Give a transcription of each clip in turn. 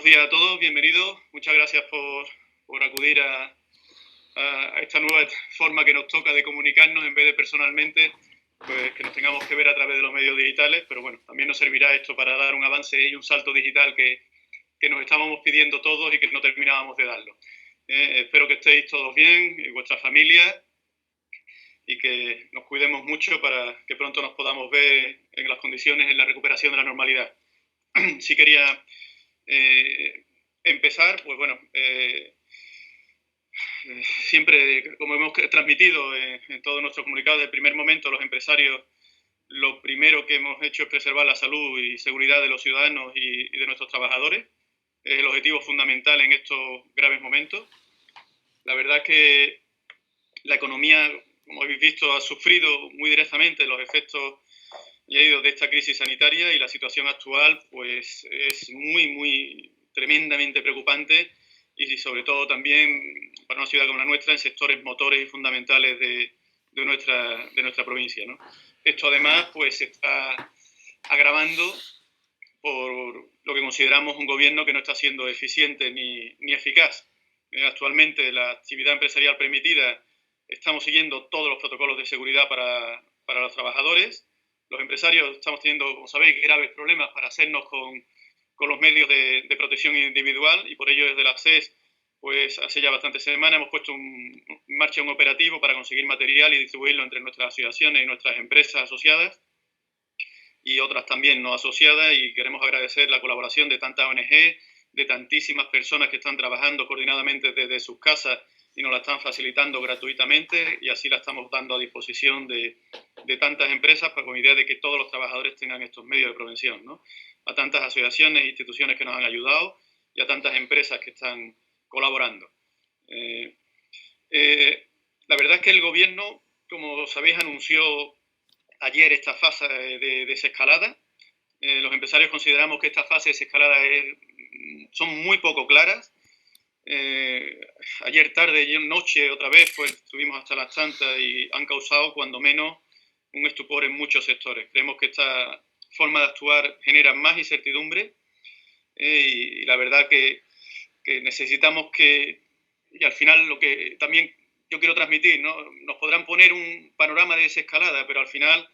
Buenos días a todos, bienvenidos. Muchas gracias por acudir a esta nueva forma que nos toca de comunicarnos en vez de personalmente, pues que nos tengamos que ver a través de los medios digitales, pero bueno, también nos servirá esto para dar un avance y un salto digital que nos estábamos pidiendo todos y que no terminábamos de darlo. Espero que estéis todos bien y vuestras familias y que nos cuidemos mucho para que pronto nos podamos ver en las condiciones, en la recuperación de la normalidad. Sí quería empezar, pues bueno, siempre, como hemos transmitido en todos nuestros comunicados, desde el primer momento, los empresarios, lo primero que hemos hecho es preservar la salud y seguridad de los ciudadanos y de nuestros trabajadores. Es el objetivo fundamental en estos graves momentos. La verdad es que la economía, como habéis visto, ha sufrido muy directamente los efectos de esta crisis sanitaria y la situación actual pues es muy tremendamente preocupante y sobre todo también para una ciudad como la nuestra en sectores motores y fundamentales de nuestra provincia, ¿no? Esto además pues se está agravando por lo que consideramos un gobierno que no está siendo eficiente ni eficaz. Actualmente la actividad empresarial permitida, estamos siguiendo todos los protocolos de seguridad para los trabajadores. Los empresarios estamos teniendo, como sabéis, graves problemas para hacernos con los medios de protección individual y por ello desde la SES, pues hace ya bastantes semanas hemos puesto en marcha un operativo para conseguir material y distribuirlo entre nuestras asociaciones y nuestras empresas asociadas y otras también no asociadas, y queremos agradecer la colaboración de tantas ONG, de tantísimas personas que están trabajando coordinadamente desde sus casas y nos la están facilitando gratuitamente, y así la estamos dando a disposición de tantas empresas con idea de que todos los trabajadores tengan estos medios de prevención, ¿no? A tantas asociaciones e instituciones que nos han ayudado y a tantas empresas que están colaborando. La verdad es que el gobierno, como sabéis, anunció ayer esta fase de desescalada. Los empresarios consideramos que esta fase de desescalada son muy poco claras. Ayer tarde y noche otra vez pues estuvimos hasta las tantas y han causado cuando menos un estupor en muchos sectores. Creemos que esta forma de actuar genera más incertidumbre y la verdad que necesitamos que, y al final lo que también yo quiero transmitir, ¿no? Nos podrán poner un panorama de desescalada, pero al final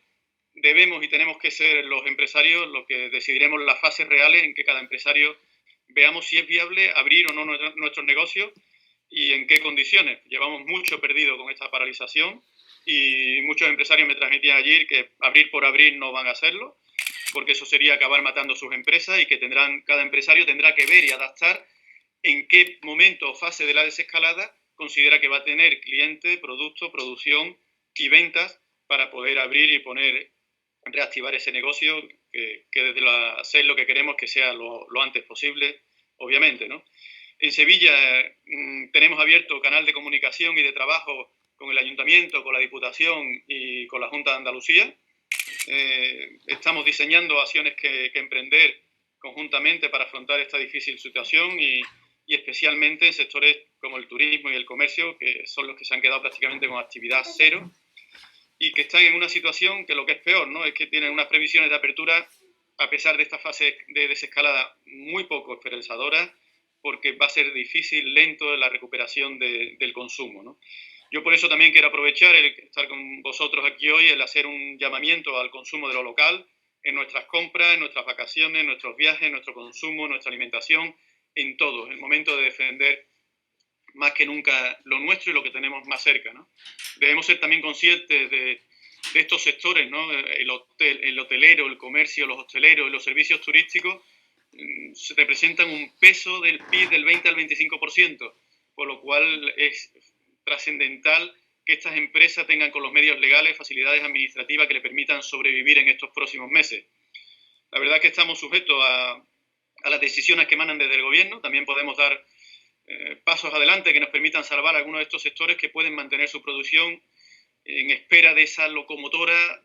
debemos y tenemos que ser los empresarios los que decidiremos las fases reales en que cada empresario veamos si es viable abrir o no nuestros negocios y en qué condiciones. Llevamos mucho perdido con esta paralización y muchos empresarios me transmitían ayer que abrir por abrir no van a hacerlo, porque eso sería acabar matando sus empresas y que cada empresario tendrá que ver y adaptar en qué momento o fase de la desescalada considera que va a tener cliente, producto, producción y ventas para poder abrir y reactivar ese negocio que desde la SES lo que queremos que sea lo antes posible, obviamente, ¿no? En Sevilla tenemos abierto canal de comunicación y de trabajo con el Ayuntamiento, con la Diputación y con la Junta de Andalucía. Estamos diseñando acciones que emprender conjuntamente para afrontar esta difícil situación y especialmente en sectores como el turismo y el comercio, que son los que se han quedado prácticamente con actividad cero y que están en una situación que lo que es peor, ¿no? Es que tienen unas previsiones de apertura, a pesar de esta fase de desescalada, muy poco esperanzadoras, porque va a ser difícil, lento la recuperación del consumo, ¿no? Yo por eso también quiero aprovechar el estar con vosotros aquí hoy, el hacer un llamamiento al consumo de lo local, en nuestras compras, en nuestras vacaciones, en nuestros viajes, en nuestro consumo, nuestra alimentación, en todo. Es el momento de defender más que nunca lo nuestro y lo que tenemos más cerca, ¿no? Debemos ser también conscientes de estos sectores, ¿no? El hotelero, el comercio, los hosteleros, los servicios turísticos representan un peso del PIB del 20 al 25%, por lo cual es trascendental que estas empresas tengan con los medios legales facilidades administrativas que le permitan sobrevivir en estos próximos meses. La verdad es que estamos sujetos a las decisiones que emanan desde el gobierno. También podemos dar pasos adelante que nos permitan salvar algunos de estos sectores que pueden mantener su producción en espera de esa locomotora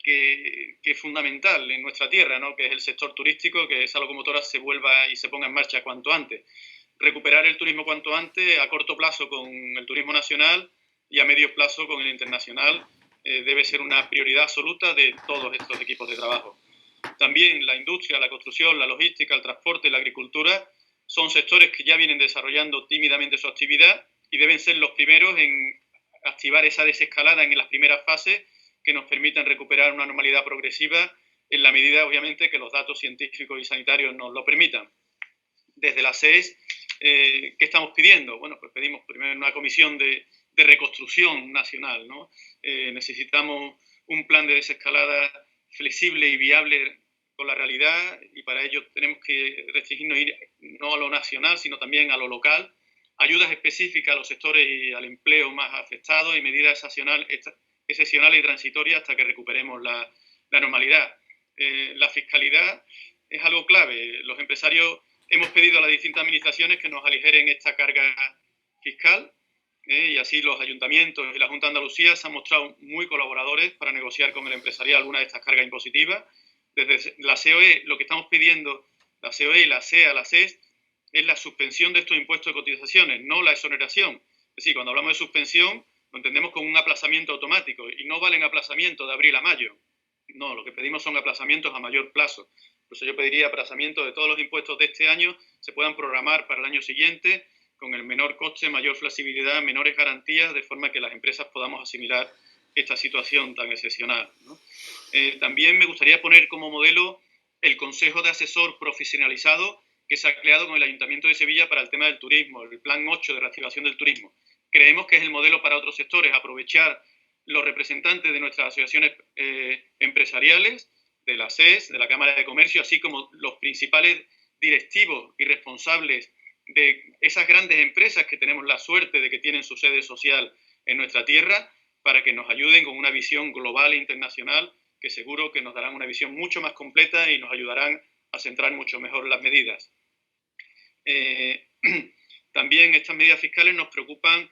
que es fundamental en nuestra tierra, ¿no? Que es el sector turístico, que esa locomotora se vuelva y se ponga en marcha cuanto antes. Recuperar el turismo cuanto antes, a corto plazo con el turismo nacional y a medio plazo con el internacional, debe ser una prioridad absoluta de todos estos equipos de trabajo. También la industria, la construcción, la logística, el transporte, la agricultura son sectores que ya vienen desarrollando tímidamente su actividad y deben ser los primeros en activar esa desescalada en las primeras fases que nos permitan recuperar una normalidad progresiva en la medida, obviamente, que los datos científicos y sanitarios nos lo permitan. Desde la SES, ¿qué estamos pidiendo? Bueno, pues pedimos primero una comisión de reconstrucción nacional, ¿no? Necesitamos un plan de desescalada flexible y viable con la realidad, y para ello tenemos que restringirnos ir no a lo nacional, sino también a lo local. Ayudas específicas a los sectores y al empleo más afectados y medidas excepcionales y transitorias hasta que recuperemos la normalidad. La fiscalidad es algo clave. Los empresarios hemos pedido a las distintas administraciones que nos aligeren esta carga fiscal, y así los ayuntamientos y la Junta de Andalucía se han mostrado muy colaboradores para negociar con el empresariado algunas de estas cargas impositivas. Desde la COE, lo que estamos pidiendo, la COE, la SEA, la SES, es la suspensión de estos impuestos de cotizaciones, no la exoneración. Es decir, cuando hablamos de suspensión, lo entendemos como un aplazamiento automático, y no valen aplazamientos de abril a mayo. No, lo que pedimos son aplazamientos a mayor plazo. Por eso yo pediría aplazamiento de todos los impuestos de este año, se puedan programar para el año siguiente, con el menor coste, mayor flexibilidad, menores garantías, de forma que las empresas podamos asimilar esta situación tan excepcional, ¿no? También me gustaría poner como modelo el Consejo de Asesor Profesionalizado que se ha creado con el Ayuntamiento de Sevilla para el tema del turismo, el Plan 8 de reactivación del turismo. Creemos que es el modelo para otros sectores, aprovechar los representantes de nuestras asociaciones empresariales, de la SES, de la Cámara de Comercio, así como los principales directivos y responsables de esas grandes empresas que tenemos la suerte de que tienen su sede social en nuestra tierra, para que nos ayuden con una visión global e internacional que seguro que nos darán una visión mucho más completa y nos ayudarán a centrar mucho mejor las medidas. También estas medidas fiscales nos preocupan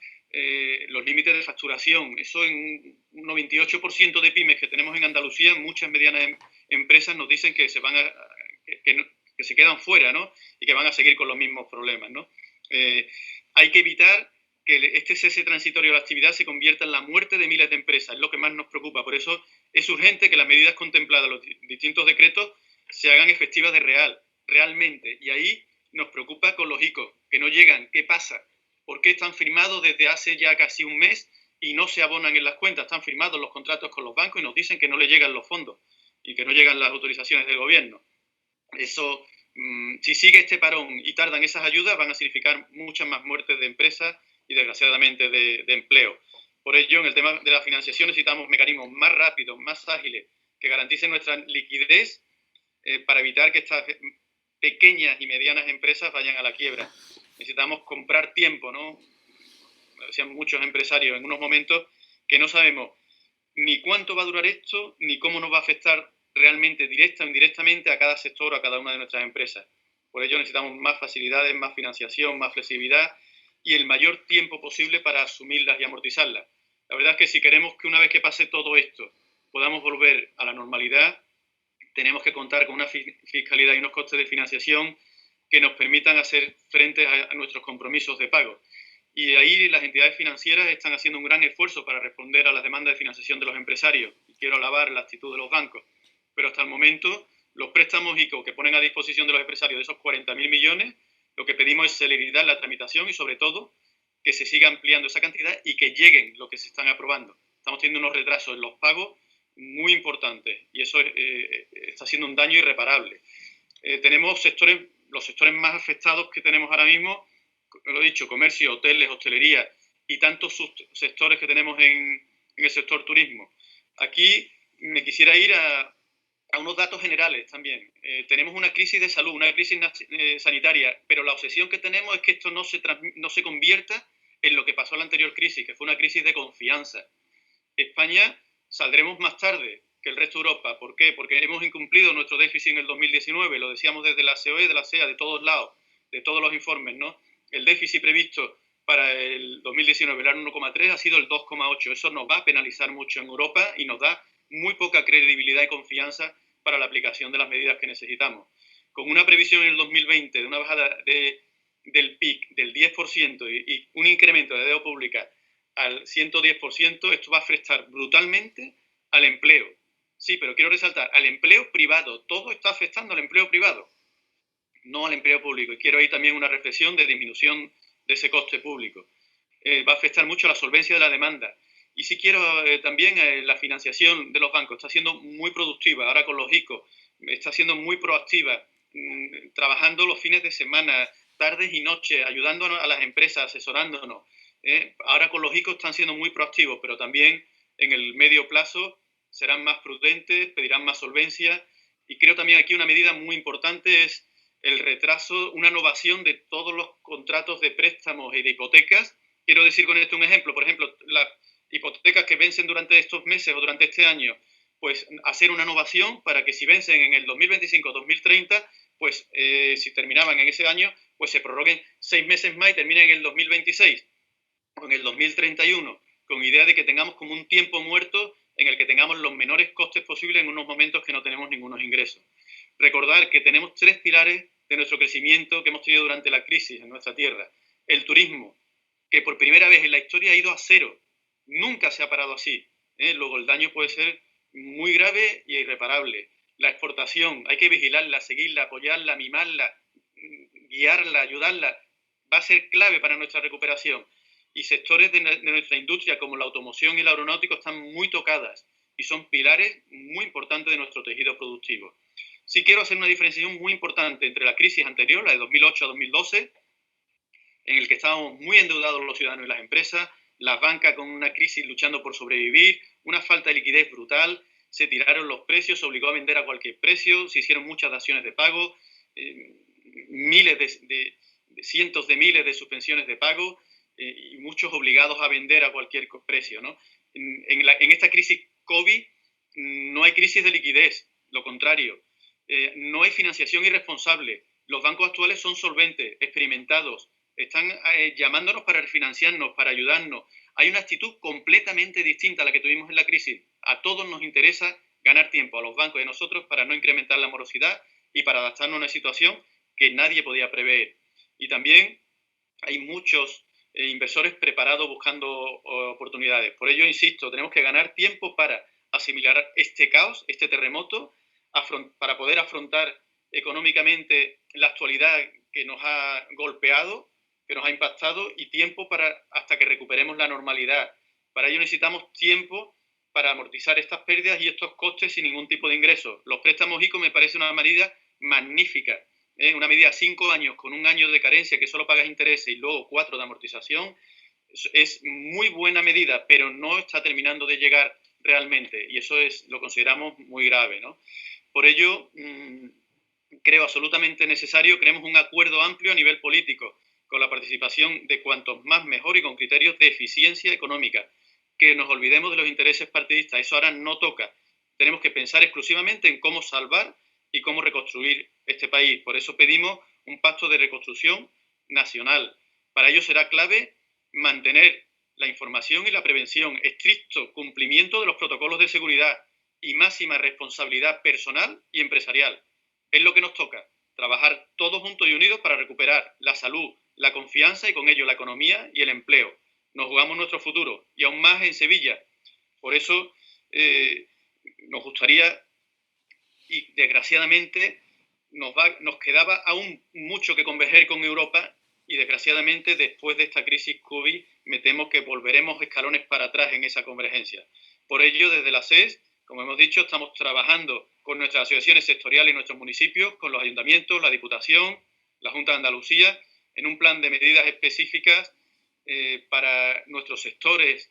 los límites de facturación. Eso en un 98% de pymes que tenemos en Andalucía, muchas medianas empresas nos dicen que que se quedan fuera, ¿no? Y que van a seguir con los mismos problemas, ¿no? Hay que evitar que este cese transitorio de la actividad se convierta en la muerte de miles de empresas, es lo que más nos preocupa. Por eso es urgente que las medidas contempladas en los distintos decretos se hagan efectivas realmente. Y ahí nos preocupa con los ICOs, que no llegan. ¿Qué pasa? ¿Por qué están firmados desde hace ya casi un mes y no se abonan en las cuentas? Están firmados los contratos con los bancos y nos dicen que no le llegan los fondos y que no llegan las autorizaciones del gobierno. Eso, si sigue este parón y tardan esas ayudas, van a significar muchas más muertes de empresas y desgraciadamente de empleo. Por ello, en el tema de la financiación necesitamos mecanismos más rápidos, más ágiles, que garanticen nuestra liquidez para evitar que estas pequeñas y medianas empresas vayan a la quiebra. Necesitamos comprar tiempo, ¿no? Me decían muchos empresarios en unos momentos que no sabemos ni cuánto va a durar esto, ni cómo nos va a afectar realmente directa o indirectamente a cada sector o a cada una de nuestras empresas. Por ello necesitamos más facilidades, más financiación, más flexibilidad y el mayor tiempo posible para asumirlas y amortizarlas. La verdad es que si queremos que una vez que pase todo esto podamos volver a la normalidad, tenemos que contar con una fiscalidad y unos costes de financiación que nos permitan hacer frente a nuestros compromisos de pago. Y ahí las entidades financieras están haciendo un gran esfuerzo para responder a las demandas de financiación de los empresarios. Y quiero alabar la actitud de los bancos. Pero hasta el momento, los préstamos ICO que ponen a disposición de los empresarios de esos 40.000 millones, lo que pedimos es celeridad en la tramitación y, sobre todo, que se siga ampliando esa cantidad y que lleguen lo que se están aprobando. Estamos teniendo unos retrasos en los pagos muy importantes y eso está siendo un daño irreparable. Tenemos los sectores más afectados que tenemos ahora mismo, lo he dicho, comercio, hoteles, hostelería y tantos sectores que tenemos en el sector turismo. Aquí me quisiera ir a unos datos generales también. Tenemos una crisis de salud, una crisis sanitaria, pero la obsesión que tenemos es que esto no se convierta en lo que pasó en la anterior crisis, que fue una crisis de confianza. España saldremos más tarde que el resto de Europa. ¿Por qué? Porque hemos incumplido nuestro déficit en el 2019, lo decíamos desde la COE, de la SEA, de todos lados, de todos los informes, ¿no? El déficit previsto para el 2019, el año 1,3, ha sido el 2,8. Eso nos va a penalizar mucho en Europa y nos da muy poca credibilidad y confianza para la aplicación de las medidas que necesitamos. Con una previsión en el 2020 de una bajada del PIB del 10% y un incremento de deuda pública al 110%, esto va a afectar brutalmente al empleo. Sí, pero quiero resaltar, al empleo privado. Todo está afectando al empleo privado. no al empleo público. Y quiero ahí también una reflexión de disminución de ese coste público. Va a afectar mucho la solvencia de la demanda. Y si quiero también la financiación de los bancos está siendo muy productiva, ahora con los ICO, está siendo muy proactiva, trabajando los fines de semana, tardes y noches, ayudándonos a las empresas, asesorándonos. Ahora con los ICO están siendo muy proactivos, pero también en el medio plazo serán más prudentes, pedirán más solvencia. Y creo también aquí una medida muy importante es el retraso, una innovación de todos los contratos de préstamos y de hipotecas. Quiero decir con esto un ejemplo. Por ejemplo, las hipotecas que vencen durante estos meses o durante este año, pues hacer una innovación para que si vencen en el 2025 o 2030, pues si terminaban en ese año, pues se prorroguen 6 meses más y terminen en el 2026 o en el 2031, con idea de que tengamos como un tiempo muerto en el que tengamos los menores costes posibles en unos momentos que no tenemos ningunos ingresos. Recordar que tenemos 3 pilares de nuestro crecimiento que hemos tenido durante la crisis en nuestra tierra. El turismo, que por primera vez en la historia ha ido a cero. Nunca se ha parado así. Luego el daño puede ser muy grave y irreparable. La exportación, hay que vigilarla, seguirla, apoyarla, mimarla, guiarla, ayudarla. Va a ser clave para nuestra recuperación. Y sectores de nuestra industria como la automoción y el aeronáutico están muy tocadas y son pilares muy importantes de nuestro tejido productivo. Sí quiero hacer una diferenciación muy importante entre la crisis anterior, la de 2008 a 2012, en el que estábamos muy endeudados los ciudadanos y las empresas, las bancas con una crisis luchando por sobrevivir, una falta de liquidez brutal, se tiraron los precios, se obligó a vender a cualquier precio, se hicieron muchas daciones de pago, cientos de miles de suspensiones de pago y muchos obligados a vender a cualquier precio, ¿no? En esta crisis COVID no hay crisis de liquidez, lo contrario. No hay financiación irresponsable. Los bancos actuales son solventes, experimentados, están llamándonos para refinanciarnos, para ayudarnos. Hay una actitud completamente distinta a la que tuvimos en la crisis. A todos nos interesa ganar tiempo, a los bancos y a nosotros, para no incrementar la morosidad y para adaptarnos a una situación que nadie podía prever. Y también hay muchos inversores preparados buscando oportunidades. Por ello, insisto, tenemos que ganar tiempo para asimilar este caos, este terremoto, para poder afrontar económicamente la actualidad que nos ha golpeado, que nos ha impactado, y tiempo hasta que recuperemos la normalidad. Para ello necesitamos tiempo para amortizar estas pérdidas y estos costes sin ningún tipo de ingresos. Los préstamos ICO me parece una medida magnífica. Una medida a 5 años con un año de carencia que solo pagas intereses y luego 4 de amortización, es muy buena medida, pero no está terminando de llegar realmente, y eso lo consideramos muy grave, ¿no? Por ello, creo absolutamente necesario, queremos un acuerdo amplio a nivel político, con la participación de cuantos más mejor y con criterios de eficiencia económica, que nos olvidemos de los intereses partidistas, eso ahora no toca. Tenemos que pensar exclusivamente en cómo salvar y cómo reconstruir este país. Por eso pedimos un pacto de reconstrucción nacional. Para ello será clave mantener la información y la prevención, estricto cumplimiento de los protocolos de seguridad y máxima responsabilidad personal y empresarial. Es lo que nos toca, trabajar todos juntos y unidos para recuperar la salud, la confianza y con ello la economía y el empleo. Nos jugamos nuestro futuro, y aún más en Sevilla. Por eso nos gustaría, y desgraciadamente nos quedaba aún mucho que converger con Europa, y desgraciadamente después de esta crisis COVID me temo que volveremos escalones para atrás en esa convergencia. Por ello, desde la SES, como hemos dicho, estamos trabajando con nuestras asociaciones sectoriales y nuestros municipios, con los ayuntamientos, la Diputación, la Junta de Andalucía, en un plan de medidas específicas para nuestros sectores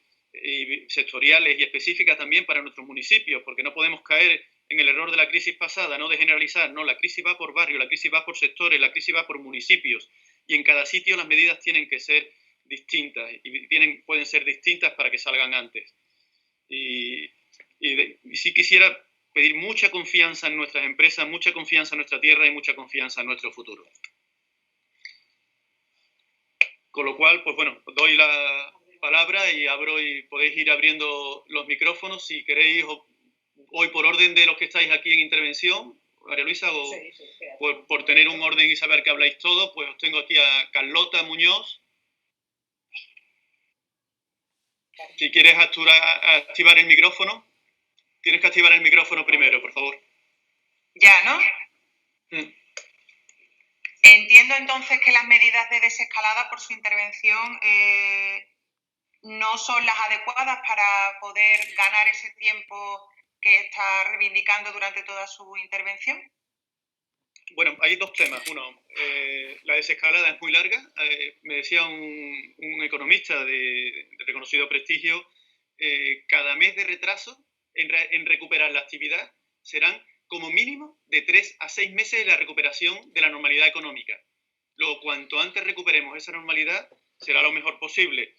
sectoriales y específicas también para nuestros municipios, porque no podemos caer en el error de la crisis pasada, no de generalizar, no, la crisis va por barrio, la crisis va por sectores, la crisis va por municipios, y en cada sitio las medidas tienen que ser distintas y pueden ser distintas para que salgan antes. Y sí quisiera pedir mucha confianza en nuestras empresas, mucha confianza en nuestra tierra y mucha confianza en nuestro futuro. Con lo cual, pues bueno, doy la palabra y abro, y podéis ir abriendo los micrófonos si queréis, hoy por orden de los que estáis aquí en intervención, María Luisa, o sí, por tener un orden y saber que habláis todos, pues os tengo aquí a Carlota Muñoz. Si quieres activar el micrófono, tienes que activar el micrófono primero, por favor. Ya, ¿no? Entiendo entonces que las medidas de desescalada por su intervención no son las adecuadas para poder ganar ese tiempo que está reivindicando durante toda su intervención. Bueno, hay dos temas. Uno, la desescalada es muy larga. Me decía un economista de reconocido prestigio, cada mes de retraso en recuperar la actividad serán como mínimo de 3 a 6 meses de la recuperación de la normalidad económica. Luego, cuanto antes recuperemos esa normalidad, será lo mejor posible.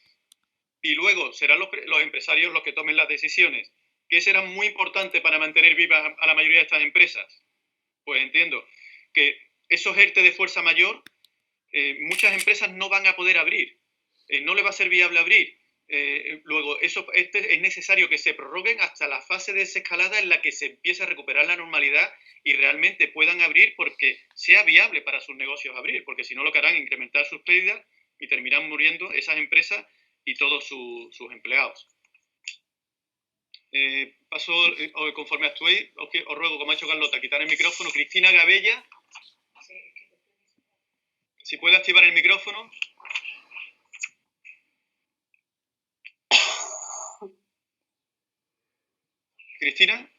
Y luego serán los empresarios los que tomen las decisiones. ¿Qué será muy importante para mantener vivas a la mayoría de estas empresas? Pues entiendo que esos ERTE de fuerza mayor, muchas empresas no van a poder abrir, no les va a ser viable abrir. Luego, es necesario que se prorroguen hasta la fase de desescalada en la que se empiece a recuperar la normalidad y realmente puedan abrir porque sea viable para sus negocios abrir, porque si no lo que harán es incrementar sus pérdidas y terminarán muriendo esas empresas y todos sus empleados. Paso, conforme actuéis, os ruego, como ha hecho Carlota, quitar el micrófono. Cristina Gabella, si puede activar el micrófono. Cristina.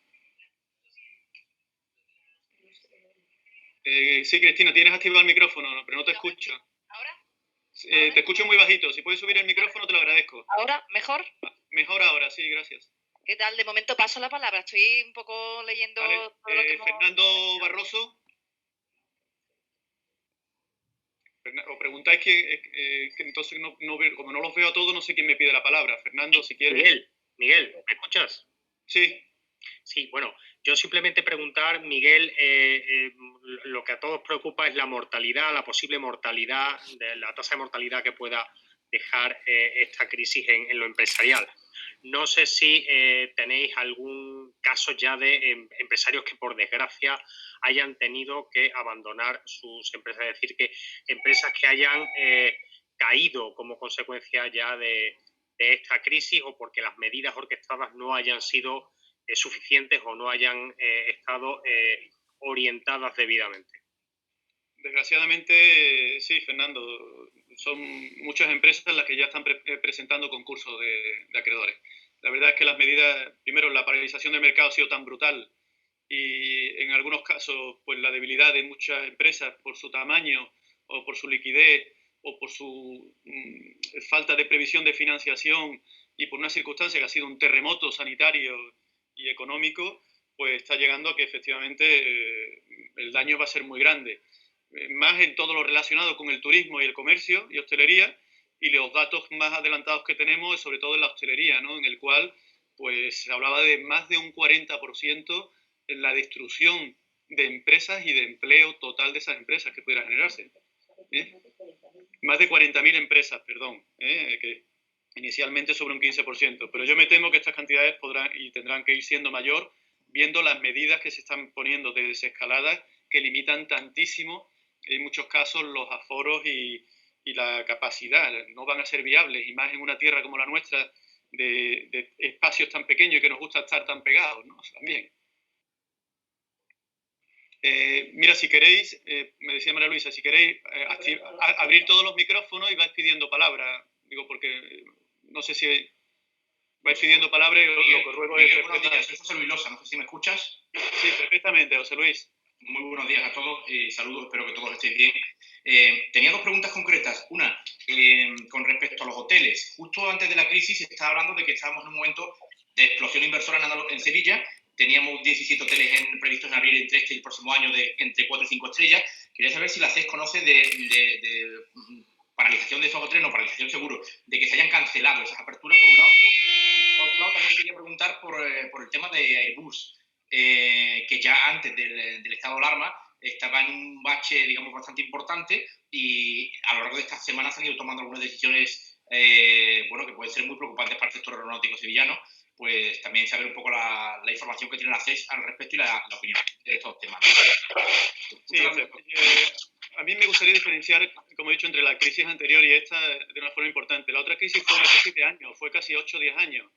Sí, Cristina, tienes activado el micrófono, pero no te escucho. ¿Ahora? Te escucho muy bajito. Si puedes subir el micrófono, te lo agradezco. ¿Ahora? ¿Mejor? Mejor ahora, sí, gracias. ¿Qué tal? De momento paso la palabra. Estoy un poco leyendo vale. todo lo que Fernando Barroso. O preguntáis que entonces no veo, como no los veo a todos, no sé quién me pide la palabra. Fernando, si quieres. Miguel, ¿me escuchas? Sí. Sí, bueno, yo simplemente preguntar, Miguel, lo que a todos preocupa es la mortalidad, la posible mortalidad, la tasa de mortalidad que pueda dejar esta crisis en lo empresarial. No sé si tenéis algún caso ya de empresarios que por desgracia hayan tenido que abandonar sus empresas, es decir, que empresas que hayan caído como consecuencia ya de esta crisis o porque las medidas orquestadas no hayan sido suficientes o no hayan estado orientadas debidamente. Desgraciadamente, sí, Fernando, son muchas empresas las que ya están presentando concursos de acreedores. La verdad es que las medidas, primero, la paralización del mercado ha sido tan brutal y en algunos casos, pues la debilidad de muchas empresas por su tamaño o por su liquidez o por su falta de previsión de financiación y por una circunstancia que ha sido un terremoto sanitario y económico, pues está llegando a que efectivamente el daño va a ser muy grande. Más en todo lo relacionado con el turismo y el comercio y hostelería, y los datos más adelantados que tenemos, sobre todo en la hostelería, ¿no? En el cual pues se hablaba de más de un 40% en la destrucción de empresas y de empleo total de esas empresas que pudiera generarse. Más de 40.000 empresas, perdón, que inicialmente sobre un 15%, pero yo me temo que estas cantidades podrán y tendrán que ir siendo mayor, viendo las medidas que se están poniendo de desescalada que limitan tantísimo, en muchos casos, los aforos y la capacidad. No van a ser viables, y más en una tierra como la nuestra, de espacios tan pequeños y que nos gusta estar tan pegados, ¿no? También. Mira, si queréis, me decía María Luisa, si queréis abrir todos los micrófonos y vais pidiendo palabra. Digo, porque no sé si vais pidiendo palabra y lo que ruego es... Buenos días, soy José Luis Losa, no sé si me escuchas. Sí, perfectamente, José Luis. Muy buenos días a todos y saludos, espero que todos estéis bien. Tenía dos preguntas concretas. Una, con respecto a los hoteles. Justo antes de la crisis se estaba hablando de que estábamos en un momento de explosión inversora en Sevilla. Teníamos 17 hoteles previstos en abrir entre este y el próximo año de entre 4 y 5 estrellas. Quería saber si la CES conoce de paralización de esos hoteles, no, paralización seguro, de que se hayan cancelado esas aperturas, por un lado. Por otro lado, también quería preguntar por el tema de Airbus, que ya antes del estado de alarma estaba en un bache, digamos, bastante importante, y a lo largo de estas semanas han ido tomando algunas decisiones, bueno, que pueden ser muy preocupantes para el sector aeronáutico sevillano. Pues también saber un poco la información que tiene la CES al respecto y la opinión de estos temas. Sí, a mí me gustaría diferenciar, como he dicho, entre la crisis anterior y esta de una forma importante. La otra crisis fue una crisis de años, fue casi 8 o 10 años.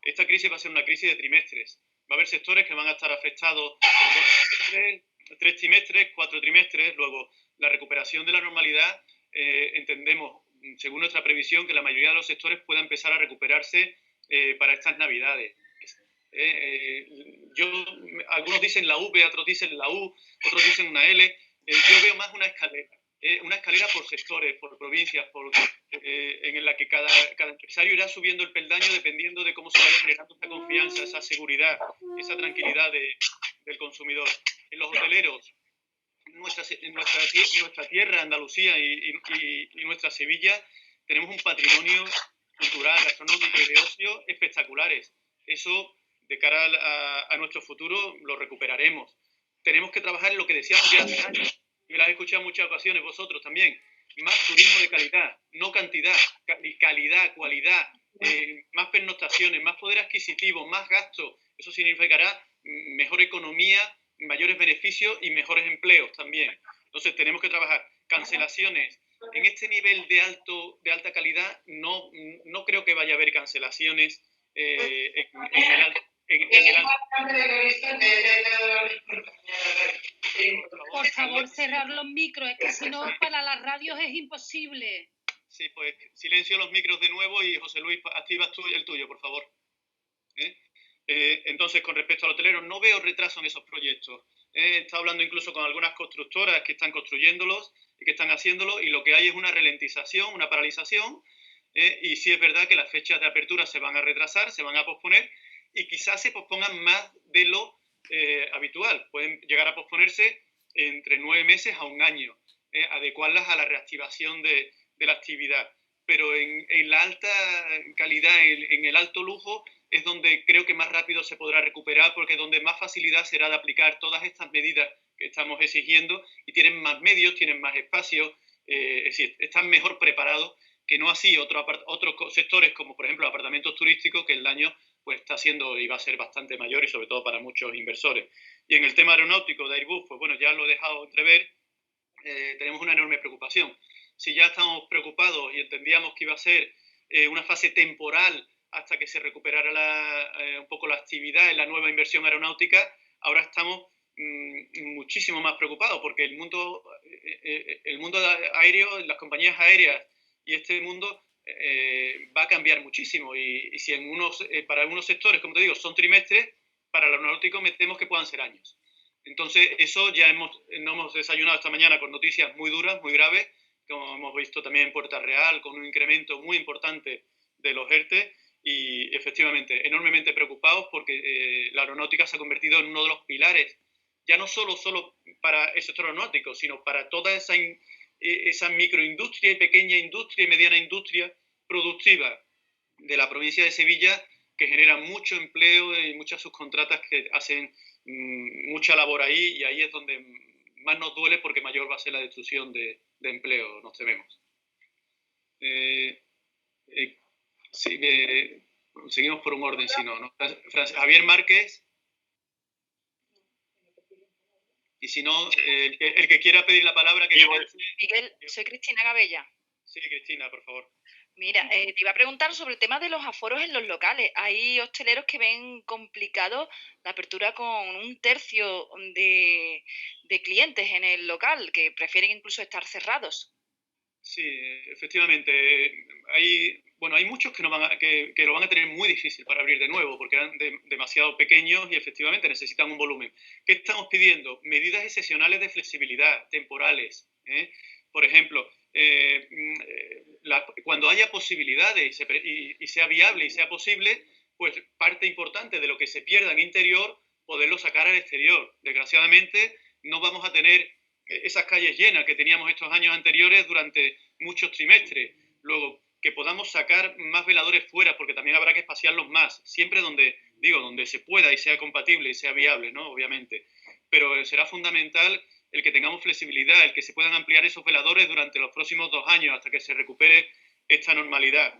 Esta crisis va a ser una crisis de trimestres. Va a haber sectores que van a estar afectados en 2 trimestres, 3 trimestres, 4 trimestres. Luego, la recuperación de la normalidad, entendemos, según nuestra previsión, que la mayoría de los sectores pueda empezar a recuperarse para estas Navidades. Algunos dicen la V, otros dicen la U, otros dicen una L. Yo veo más una escalera por sectores, por provincias, en la que cada empresario irá subiendo el peldaño dependiendo de cómo se vaya generando esa confianza, esa seguridad, esa tranquilidad del consumidor. En los hoteleros, nuestra tierra, Andalucía y nuestra Sevilla, tenemos un patrimonio cultural, gastronómico y de ocio espectaculares. Eso, de cara a nuestro futuro, lo recuperaremos. Tenemos que trabajar en lo que decíamos ya hace años, y me lo habéis escuchado en muchas ocasiones vosotros también, más turismo de calidad, no cantidad, calidad, cualidad, más pernoctaciones, más poder adquisitivo, más gasto. Eso significará mejor economía, mayores beneficios y mejores empleos también. Entonces tenemos que trabajar. Cancelaciones. En este nivel de alta calidad no creo que vaya a haber cancelaciones en el alto. Por favor, cerrar los micros, es que si no, para las radios es imposible. Sí, pues silencio los micros de nuevo y José Luis, activas tú el tuyo, por favor. Entonces, con respecto al hotelero, no veo retraso en esos proyectos. He estado hablando incluso con algunas constructoras que están construyéndolos y que están haciéndolo, y lo que hay es una ralentización, una paralización, y sí es verdad que las fechas de apertura se van a retrasar, se van a posponer, y quizás se pospongan más de lo habitual. Pueden llegar a posponerse entre 9 meses a 1 año, adecuarlas a la reactivación de la actividad. Pero en la alta calidad, en el alto lujo, es donde creo que más rápido se podrá recuperar, porque es donde más facilidad será de aplicar todas estas medidas que estamos exigiendo, y tienen más medios, tienen más espacio, es decir, están mejor preparados que no así otros sectores, como por ejemplo apartamentos turísticos, que el daño pues está siendo y va a ser bastante mayor, y sobre todo para muchos inversores. Y en el tema aeronáutico de Airbus, pues bueno, ya lo he dejado entrever, tenemos una enorme preocupación. Si ya estamos preocupados y entendíamos que iba a ser una fase temporal hasta que se recuperara un poco la actividad en la nueva inversión aeronáutica, ahora estamos muchísimo más preocupados, porque el mundo aéreo, las compañías aéreas y este mundo va a cambiar muchísimo, y si para algunos sectores, como te digo, son trimestres, para el aeronáutico me temo que puedan ser años. Entonces, eso ya no hemos desayunado esta mañana con noticias muy duras, muy graves, como hemos visto también en Puerta Real, con un incremento muy importante de los ERTE, y efectivamente enormemente preocupados, porque la aeronáutica se ha convertido en uno de los pilares, ya no solo para el sector aeronáutico, sino para toda esa microindustria y pequeña industria y mediana industria productiva de la provincia de Sevilla, que genera mucho empleo y muchas subcontratas que hacen mucha labor ahí, y ahí es donde más nos duele, porque mayor va a ser la destrucción de empleo, nos tememos. Sí, seguimos por un orden, si no. Javier Márquez. Y si no, el que quiera pedir la palabra, que Miguel, soy Cristina Gabella. Sí, Cristina, por favor. Mira, te iba a preguntar sobre el tema de los aforos en los locales. Hay hosteleros que ven complicado la apertura con 1/3 de clientes en el local, que prefieren incluso estar cerrados. Sí, efectivamente. Hay muchos que lo van a tener muy difícil para abrir de nuevo, porque eran demasiado pequeños y efectivamente necesitan un volumen. ¿Qué estamos pidiendo? Medidas excepcionales de flexibilidad, temporales. Por ejemplo, cuando haya posibilidades y sea viable y sea posible, pues parte importante de lo que se pierda en interior, poderlo sacar al exterior. Desgraciadamente, no vamos a tener esas calles llenas que teníamos estos años anteriores durante muchos trimestres. Luego, que podamos sacar más veladores fuera, porque también habrá que espaciarlos más, siempre donde se pueda y sea compatible y sea viable, ¿no? Obviamente. Pero será fundamental el que tengamos flexibilidad, el que se puedan ampliar esos veladores durante los próximos 2 años hasta que se recupere esta normalidad.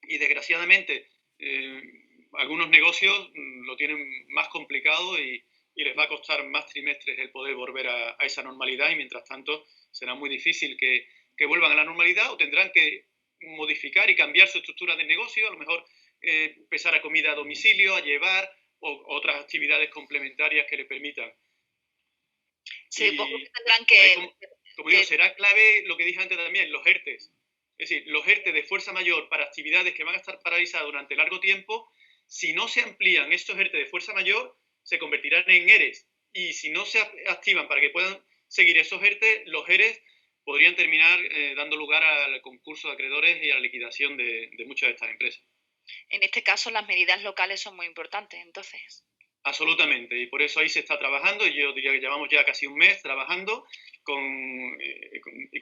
Y desgraciadamente, algunos negocios lo tienen más complicado y les va a costar más trimestres el poder volver a esa normalidad, y mientras tanto será muy difícil que vuelvan a la normalidad, o tendrán que modificar y cambiar su estructura de negocio, a lo mejor empezar a comida a domicilio, a llevar, o otras actividades complementarias que le permitan. Sí, supongo que tendrán que... como digo, será clave lo que dije antes también, los ERTEs. Es decir, los ERTE de fuerza mayor para actividades que van a estar paralizadas durante largo tiempo, si no se amplían estos ERTE de fuerza mayor, se convertirán en ERES. Y si no se activan para que puedan seguir esos ERTE, los ERES podrían terminar dando lugar al concurso de acreedores y a la liquidación de muchas de estas empresas. En este caso, las medidas locales son muy importantes, entonces. Absolutamente, y por eso ahí se está trabajando, y yo diría que llevamos ya casi un mes trabajando con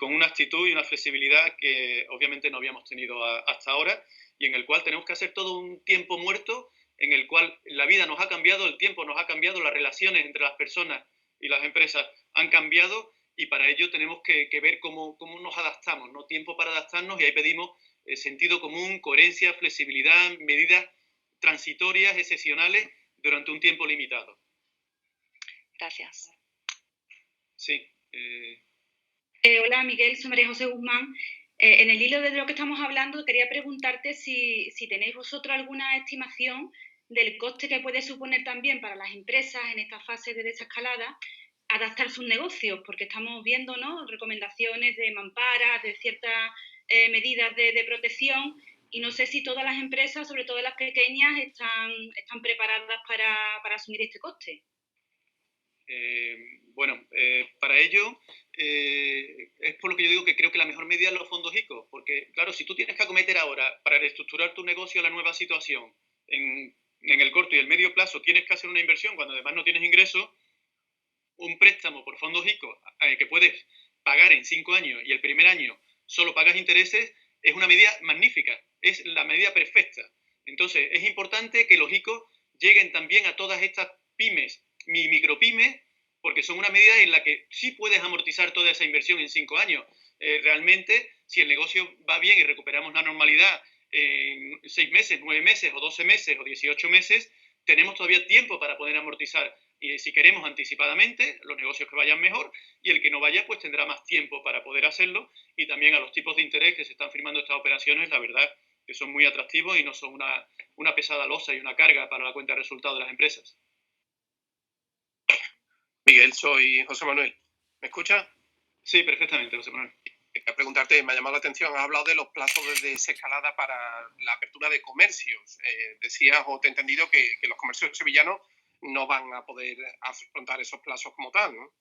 una actitud y una flexibilidad que obviamente no habíamos tenido hasta ahora, y en el cual tenemos que hacer todo un tiempo muerto, en el cual la vida nos ha cambiado, el tiempo nos ha cambiado, las relaciones entre las personas y las empresas han cambiado, y para ello tenemos que ver cómo nos adaptamos, ¿no? Tiempo para adaptarnos, y ahí pedimos sentido común, coherencia, flexibilidad, medidas transitorias, excepcionales, durante un tiempo limitado. Gracias. Sí. Hola, Miguel, soy María José Guzmán. En el hilo de lo que estamos hablando, quería preguntarte si tenéis vosotros alguna estimación del coste que puede suponer también para las empresas en esta fase de desescalada adaptar sus negocios, porque estamos viendo, ¿no?, recomendaciones de mamparas, de ciertas medidas de protección, y no sé si todas las empresas, sobre todo las pequeñas, están preparadas para asumir este coste. Bueno, para ello es por lo que yo digo que creo que la mejor medida es los fondos ICO, porque claro, si tú tienes que acometer ahora para reestructurar tu negocio a la nueva situación, en el corto y el medio plazo tienes que hacer una inversión cuando además no tienes ingresos, un préstamo por fondos ICO que puedes pagar en 5 años y el primer año solo pagas intereses, es una medida magnífica, es la medida perfecta. Entonces, es importante que los ICO lleguen también a todas estas pymes, micropymes, porque son una medida en la que sí puedes amortizar toda esa inversión en 5 años. Realmente, si el negocio va bien y recuperamos la normalidad en 6 meses, 9 meses o 12 meses o 18 meses, tenemos todavía tiempo para poder amortizar, y si queremos anticipadamente, los negocios que vayan mejor, y el que no vaya pues tendrá más tiempo para poder hacerlo, y también a los tipos de interés que se están firmando estas operaciones, la verdad que son muy atractivos y no son una pesada losa y una carga para la cuenta de resultados de las empresas. Miguel, soy José Manuel. ¿Me escuchas? Sí, perfectamente, José Manuel. Quería preguntarte, me ha llamado la atención, has hablado de los plazos de desescalada para la apertura de comercios. Decías o te he entendido que los comercios sevillanos no van a poder afrontar esos plazos como tal, ¿no?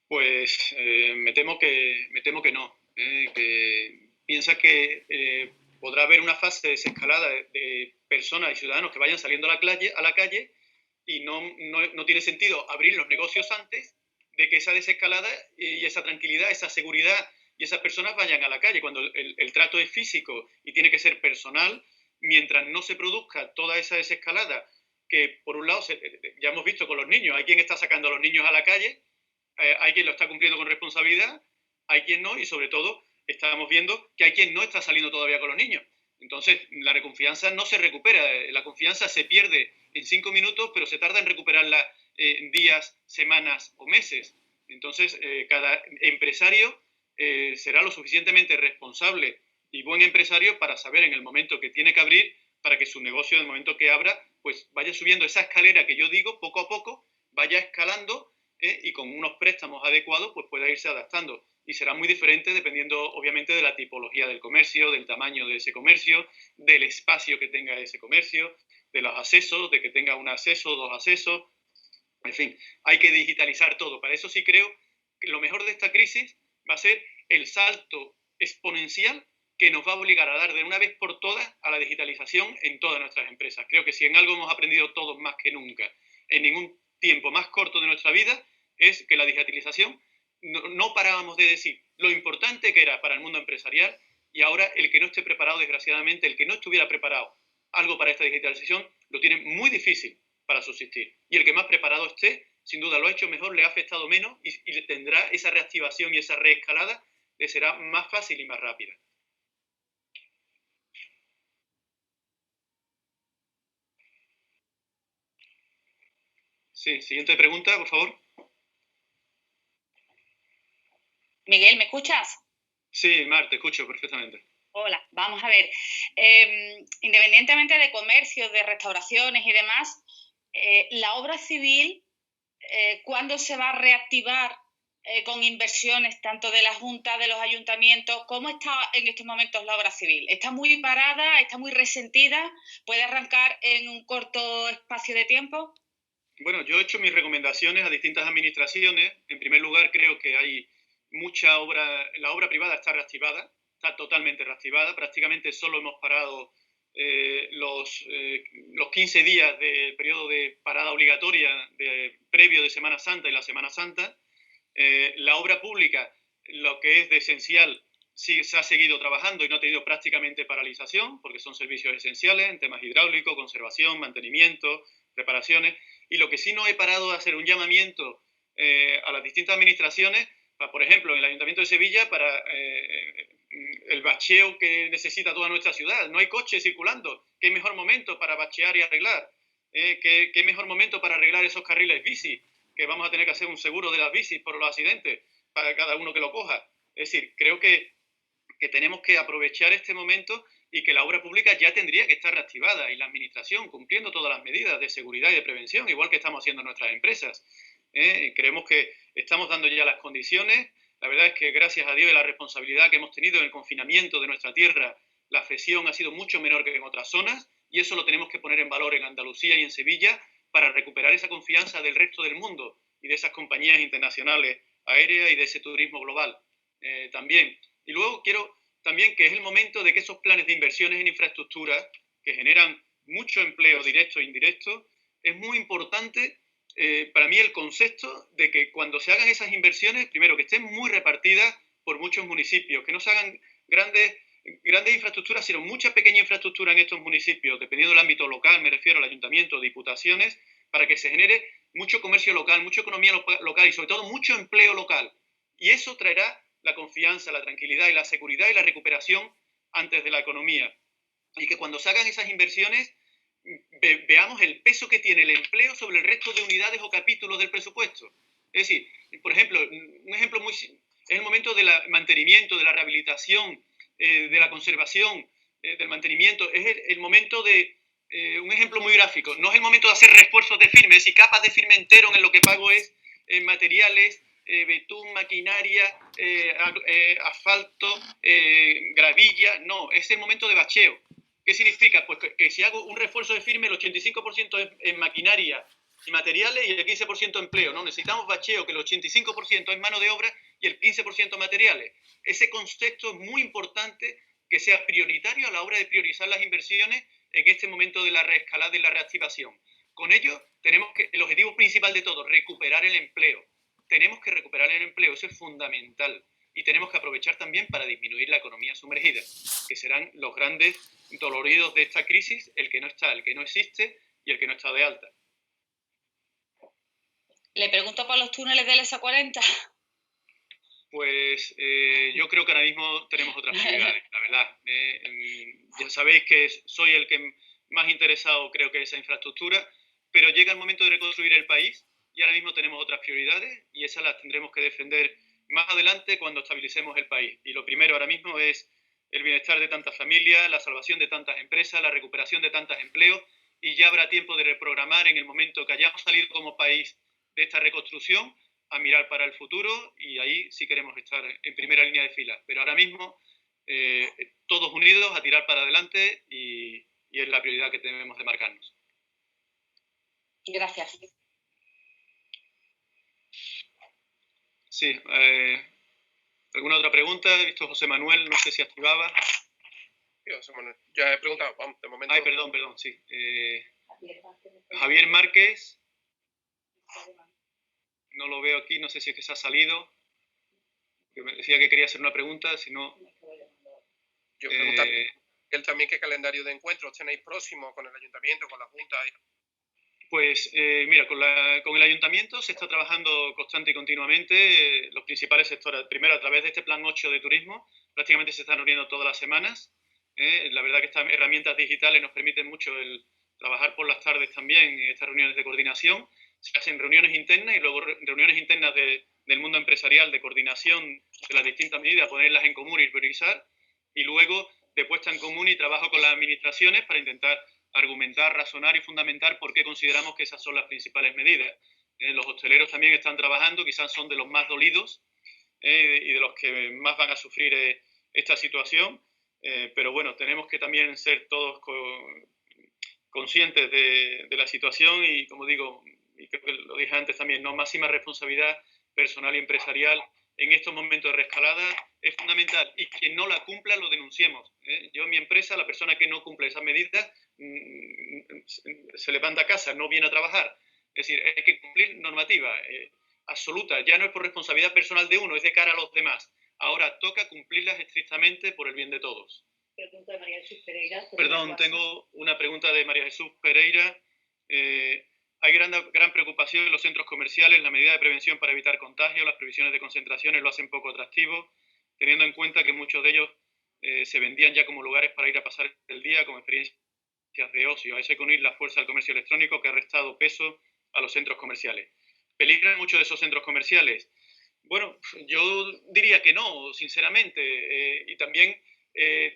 Pues me temo que no. Que piensa que podrá haber una fase de desescalada de personas y ciudadanos que vayan saliendo a la calle y no tiene sentido abrir los negocios antes de que esa desescalada y esa tranquilidad, esa seguridad y esas personas vayan a la calle. Cuando el trato es físico y tiene que ser personal, mientras no se produzca toda esa desescalada, que por un lado ya hemos visto con los niños, hay quien está sacando a los niños a la calle, hay quien lo está cumpliendo con responsabilidad, hay quien no, y sobre todo estamos viendo que hay quien no está saliendo todavía con los niños. Entonces, la confianza no se recupera, la confianza se pierde en 5 minutos, pero se tarda en recuperarla días, semanas o meses. Entonces, cada empresario será lo suficientemente responsable y buen empresario para saber en el momento que tiene que abrir, para que su negocio, en el momento que abra, pues vaya subiendo esa escalera que yo digo, poco a poco, vaya escalando y con unos préstamos adecuados, pues pueda irse adaptando. Y será muy diferente dependiendo, obviamente, de la tipología del comercio, del tamaño de ese comercio, del espacio que tenga ese comercio, de los accesos, de que tenga un acceso, 2 accesos. En fin, hay que digitalizar todo. Para eso sí creo que lo mejor de esta crisis va a ser el salto exponencial que nos va a obligar a dar de una vez por todas a la digitalización en todas nuestras empresas. Creo que si en algo hemos aprendido todos más que nunca, en ningún tiempo más corto de nuestra vida, es que la digitalización no parábamos de decir lo importante que era para el mundo empresarial, y ahora el que no esté preparado, desgraciadamente, el que no estuviera preparado algo para esta digitalización, lo tiene muy difícil para subsistir. Y el que más preparado esté, sin duda lo ha hecho mejor, le ha afectado menos y tendrá esa reactivación y esa reescalada, le será más fácil y más rápida. Sí, siguiente pregunta, por favor. Miguel, ¿me escuchas? Sí, Mar, te escucho perfectamente. Hola, vamos a ver. Independientemente de comercios, de restauraciones y demás, la obra civil, ¿cuándo se va a reactivar con inversiones tanto de la Junta, de los ayuntamientos. ¿Cómo está en estos momentos la obra civil? ¿Está muy parada? ¿Está muy resentida? ¿Puede arrancar en un corto espacio de tiempo? Bueno, yo he hecho mis recomendaciones a distintas administraciones. En primer lugar, creo que hay mucha obra, la obra privada está reactivada, está totalmente reactivada. Prácticamente solo hemos parado los 15 días del periodo de parada obligatoria previo de Semana Santa y la Semana Santa. La obra pública, lo que es de esencial, sí se ha seguido trabajando y no ha tenido prácticamente paralización, porque son servicios esenciales en temas hidráulicos, conservación, mantenimiento, reparaciones. Y lo que sí no he parado de hacer un llamamiento a las distintas administraciones, por ejemplo, en el Ayuntamiento de Sevilla, para el bacheo que necesita toda nuestra ciudad. No hay coches circulando. ¿Qué mejor momento para bachear y arreglar? ¿Qué mejor momento para arreglar esos carriles bici? Que vamos a tener que hacer un seguro de las bicis por los accidentes para cada uno que lo coja. Es decir, creo que tenemos que aprovechar este momento y que la obra pública ya tendría que estar reactivada y la administración cumpliendo todas las medidas de seguridad y de prevención, igual que estamos haciendo nuestras empresas. Creemos que estamos dando ya las condiciones. La verdad es que gracias a Dios y la responsabilidad que hemos tenido en el confinamiento de nuestra tierra, la afección ha sido mucho menor que en otras zonas y eso lo tenemos que poner en valor en Andalucía y en Sevilla para recuperar esa confianza del resto del mundo y de esas compañías internacionales aéreas y de ese turismo global también. Y luego quiero también que es el momento de que esos planes de inversiones en infraestructura, que generan mucho empleo directo e indirecto, es muy importante para mí el concepto de que cuando se hagan esas inversiones, primero que estén muy repartidas por muchos municipios, que no se hagan grandes infraestructuras, sino mucha pequeña infraestructura en estos municipios, dependiendo del ámbito local, me refiero al ayuntamiento, diputaciones, para que se genere mucho comercio local, mucha economía local y sobre todo mucho empleo local. Y eso traerá la confianza, la tranquilidad y la seguridad y la recuperación antes de la economía. Y que cuando se hagan esas inversiones veamos el peso que tiene el empleo sobre el resto de unidades o capítulos del presupuesto. Es decir, por ejemplo, un ejemplo es el momento del mantenimiento, de la rehabilitación, de la conservación, del mantenimiento. Es el momento de, un ejemplo muy gráfico, no es el momento de hacer refuerzos de firme, es decir, capas de firme entero en lo que pago es materiales, betún, maquinaria, asfalto, gravilla. No, es el momento de bacheo. ¿Qué significa? Pues que si hago un refuerzo de firme, el 85% es en maquinaria y materiales y el 15% empleo, ¿no? Necesitamos bacheo, que el 85% es mano de obra y el 15% materiales. Ese concepto es muy importante que sea prioritario a la hora de priorizar las inversiones en este momento de la reescalada y la reactivación. Con ello, tenemos que, el objetivo principal de todo, recuperar el empleo. Tenemos que recuperar el empleo, eso es fundamental. Y tenemos que aprovechar también para disminuir la economía sumergida, que serán los grandes doloridos de esta crisis, el que no está, el que no existe y el que no está de alta. Le pregunto por los túneles del SA40. Pues yo creo que ahora mismo tenemos otras prioridades, la verdad. Ya sabéis que soy el que más interesado creo que es esa infraestructura, pero llega el momento de reconstruir el país y ahora mismo tenemos otras prioridades y esas las tendremos que defender más adelante cuando estabilicemos el país. Y lo primero ahora mismo es el bienestar de tantas familias, la salvación de tantas empresas, la recuperación de tantos empleos y ya habrá tiempo de reprogramar en el momento que hayamos salido como país de esta reconstrucción a mirar para el futuro y ahí sí queremos estar en primera línea de fila. Pero ahora mismo todos unidos a tirar para adelante y es la prioridad que debemos de marcarnos. Gracias. Sí. ¿Alguna otra pregunta? He visto José Manuel, no sé si activaba. Sí, José Manuel. Ya he preguntado, vamos, de momento. Ay, perdón, sí. Javier Márquez. No lo veo aquí, no sé si es que se ha salido. Que me decía que quería hacer una pregunta, si no... Yo preguntaba él también qué calendario de encuentros tenéis próximo con el ayuntamiento, con la Junta. Pues mira, con el ayuntamiento se está trabajando constante y continuamente los principales sectores. Primero, a través de este Plan 8 de turismo, prácticamente se están reuniendo todas las semanas. La verdad que estas herramientas digitales nos permiten mucho el trabajar por las tardes también en estas reuniones de coordinación. Se hacen reuniones internas y luego reuniones internas del mundo empresarial de coordinación de las distintas medidas, ponerlas en común y priorizar. Y luego de puesta en común y trabajo con las administraciones para intentar argumentar, razonar y fundamentar por qué consideramos que esas son las principales medidas. Los hosteleros también están trabajando, quizás son de los más dolidos y de los que más van a sufrir esta situación. Pero bueno, tenemos que también ser todos conscientes de la situación y, como digo, y creo que lo dije antes también, ¿no? Máxima responsabilidad personal y empresarial en estos momentos de reescalada es fundamental, y quien no la cumpla lo denunciemos. Yo en mi empresa, la persona que no cumple esas medidas se levanta a casa, no viene a trabajar. Es decir, hay que cumplir normativa absoluta, ya no es por responsabilidad personal de uno, es de cara a los demás. Ahora toca cumplirlas estrictamente por el bien de todos. Pregunta de María Jesús Pereira. Perdón, tengo una pregunta de María Jesús Pereira. Hay gran preocupación en los centros comerciales. La medida de prevención para evitar contagios, las previsiones de concentraciones lo hacen poco atractivo, teniendo en cuenta que muchos de ellos se vendían ya como lugares para ir a pasar el día, como experiencias de ocio. A eso hay que unir la fuerza del comercio electrónico, que ha restado peso a los centros comerciales. ¿Peligran muchos de esos centros comerciales? Bueno, yo diría que no, sinceramente. Y también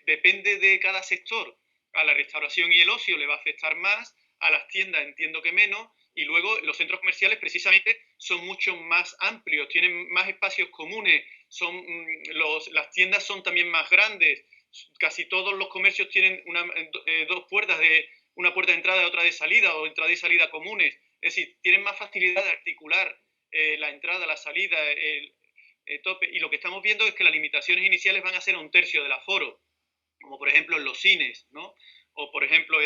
depende de cada sector. A la restauración y el ocio le va a afectar más, a las tiendas entiendo que menos, y luego los centros comerciales precisamente son mucho más amplios, tienen más espacios comunes, las tiendas son también más grandes, casi todos los comercios tienen dos puertas, una puerta de entrada y otra de salida, o entrada y salida comunes, es decir, tienen más facilidad de articular la entrada, la salida, el tope, y lo que estamos viendo es que las limitaciones iniciales van a ser a 1/3 del aforo, como por ejemplo en los cines, ¿no? O por ejemplo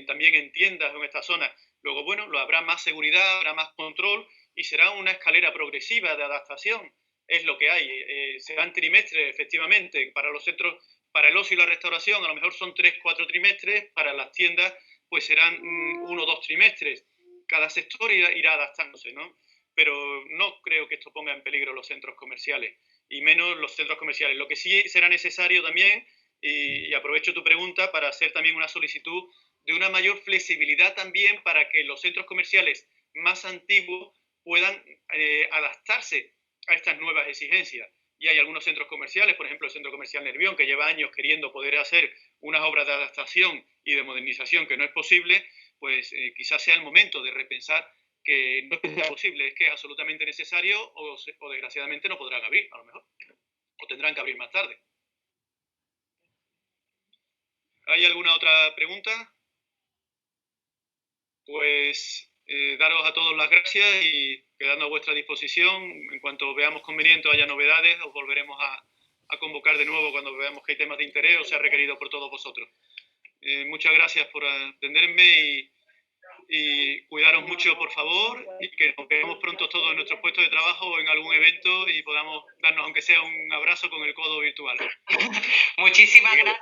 también en tiendas en esta zona. Luego, bueno, habrá más seguridad, habrá más control y será una escalera progresiva de adaptación. Es lo que hay. Serán trimestres, efectivamente, para los centros, para el ocio y la restauración, a lo mejor son 3-4 trimestres, para las tiendas pues serán 1 o 2 trimestres. Cada sector irá adaptándose, ¿no? Pero no creo que esto ponga en peligro los centros comerciales, y menos los centros comerciales. Lo que sí será necesario también, y aprovecho tu pregunta para hacer también una solicitud de una mayor flexibilidad también para que los centros comerciales más antiguos puedan adaptarse a estas nuevas exigencias. Y hay algunos centros comerciales, por ejemplo el Centro Comercial Nervión, que lleva años queriendo poder hacer unas obras de adaptación y de modernización que no es posible, pues quizás sea el momento de repensar que no es que sea posible, es que es absolutamente necesario, o desgraciadamente no podrán abrir, a lo mejor, o tendrán que abrir más tarde. ¿Hay alguna otra pregunta? Pues daros a todos las gracias y quedando a vuestra disposición. En cuanto veamos conveniente o haya novedades, os volveremos a convocar de nuevo cuando veamos que hay temas de interés o sea requerido por todos vosotros. Muchas gracias por atenderme y cuidaros mucho, por favor, y que nos veamos pronto todos en nuestros puestos de trabajo o en algún evento y podamos darnos, aunque sea un abrazo con el codo virtual. Muchísimas gracias.